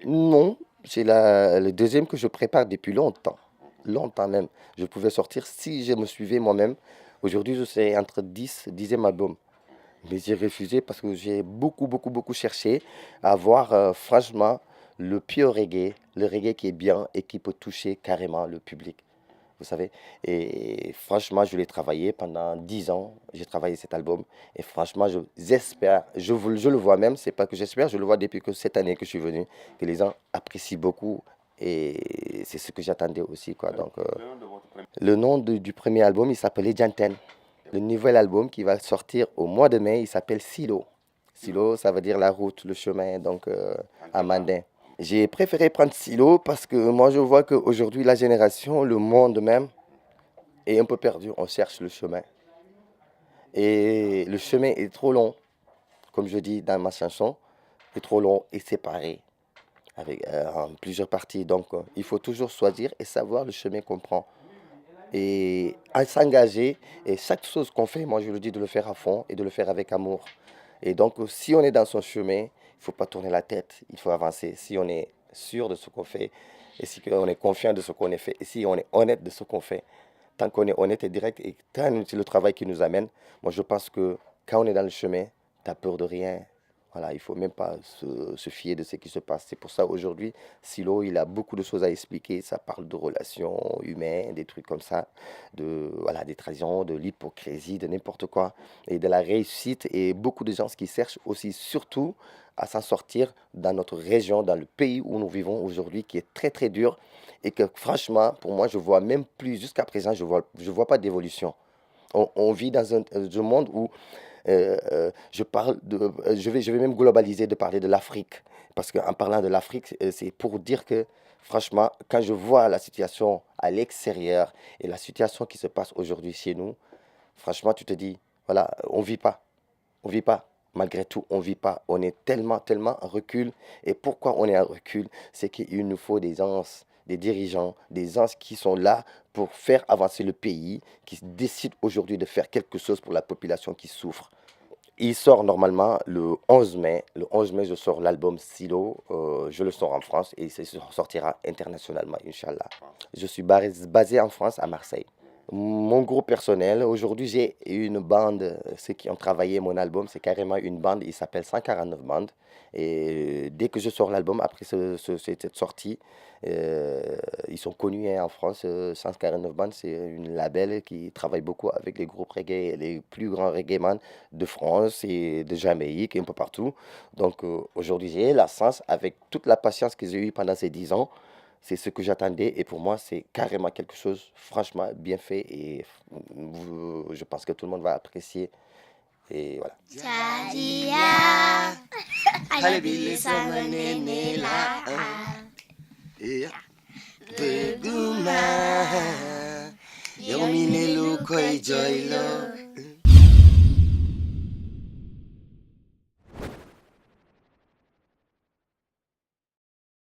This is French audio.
Non, c'est le deuxième que je prépare depuis longtemps. Longtemps même. Je pouvais sortir si je me suivais moi-même. Aujourd'hui, je serais entre 10, 10e album. Mais j'ai refusé parce que j'ai beaucoup, beaucoup, beaucoup cherché à voir franchement le pure reggae, le reggae qui est bien et qui peut toucher carrément le public. Vous savez, et franchement, je l'ai travaillé pendant 10 ans. J'ai travaillé cet album. Et franchement, j'espère, je le vois même, c'est pas que j'espère, je le vois depuis que cette année que je suis venu, que les gens apprécient beaucoup. Et c'est ce que j'attendais aussi, quoi. Donc, le nom du premier album, il s'appelait Janten. Le nouvel album qui va sortir au mois de mai, il s'appelle Silo. Silo, ça veut dire la route, le chemin, donc en mandin. J'ai préféré prendre Silo parce que moi je vois qu'aujourd'hui la génération, le monde même, est un peu perdu. On cherche le chemin. Et le chemin est trop long, comme je dis dans ma chanson, est trop long et séparé avec en plusieurs parties. Donc il faut toujours choisir et savoir le chemin qu'on prend. Et à s'engager. Et chaque chose qu'on fait, moi je le dis de le faire à fond et de le faire avec amour. Et donc si on est dans son chemin, il ne faut pas tourner la tête, il faut avancer. Si on est sûr de ce qu'on fait, et si on est confiant de ce qu'on a fait, et si on est honnête de ce qu'on fait, tant qu'on est honnête et direct, et tant c'est le travail qui nous amène, moi je pense que quand on est dans le chemin, tu n'as peur de rien. Voilà, il ne faut même pas se fier de ce qui se passe. C'est pour ça aujourd'hui, Silo, il a beaucoup de choses à expliquer. Ça parle de relations humaines, des trucs comme ça, de, voilà, des trahisons, de l'hypocrisie, de n'importe quoi, et de la réussite. Et beaucoup de gens qui cherchent aussi, surtout, à s'en sortir dans notre région, dans le pays où nous vivons aujourd'hui, qui est très très dur. Et que franchement, pour moi, je vois même plus, jusqu'à présent, je vois pas d'évolution. On vit dans un monde où je parle je vais même globaliser de parler de l'Afrique. Parce qu'en parlant de l'Afrique, c'est pour dire que, franchement, quand je vois la situation à l'extérieur et la situation qui se passe aujourd'hui chez nous, franchement, tu te dis, voilà, on vit pas. On vit pas. Malgré tout, on vit pas. On est tellement, tellement en recul. Et pourquoi on est en recul? C'est qu'il nous faut des gens, des dirigeants, des gens qui sont là pour faire avancer le pays, qui décident aujourd'hui de faire quelque chose pour la population qui souffre. Il sort normalement le 11 mai. Le 11 mai, je sors l'album Silo. Je le sors en France et il sortira internationalement, Inch'Allah. Je suis basé en France, à Marseille. Mon groupe personnel, aujourd'hui j'ai une bande, ceux qui ont travaillé mon album, c'est carrément une bande, il s'appelle 149 bandes. Et dès que je sors l'album, après cette sortie, euh, ils sont connus hein, en France. 149 bandes, c'est une label qui travaille beaucoup avec les groupes reggae, les plus grands reggaeman de France et de Jamaïque et un peu partout. Donc aujourd'hui j'ai la chance, avec toute la patience que j'ai eue pendant ces 10 ans, c'est ce que j'attendais et pour moi, c'est carrément quelque chose franchement bien fait et je pense que tout le monde va apprécier. Et voilà. 자리야 할빌리사 만내라 Yeah. Beguma, yominelu koi joilo.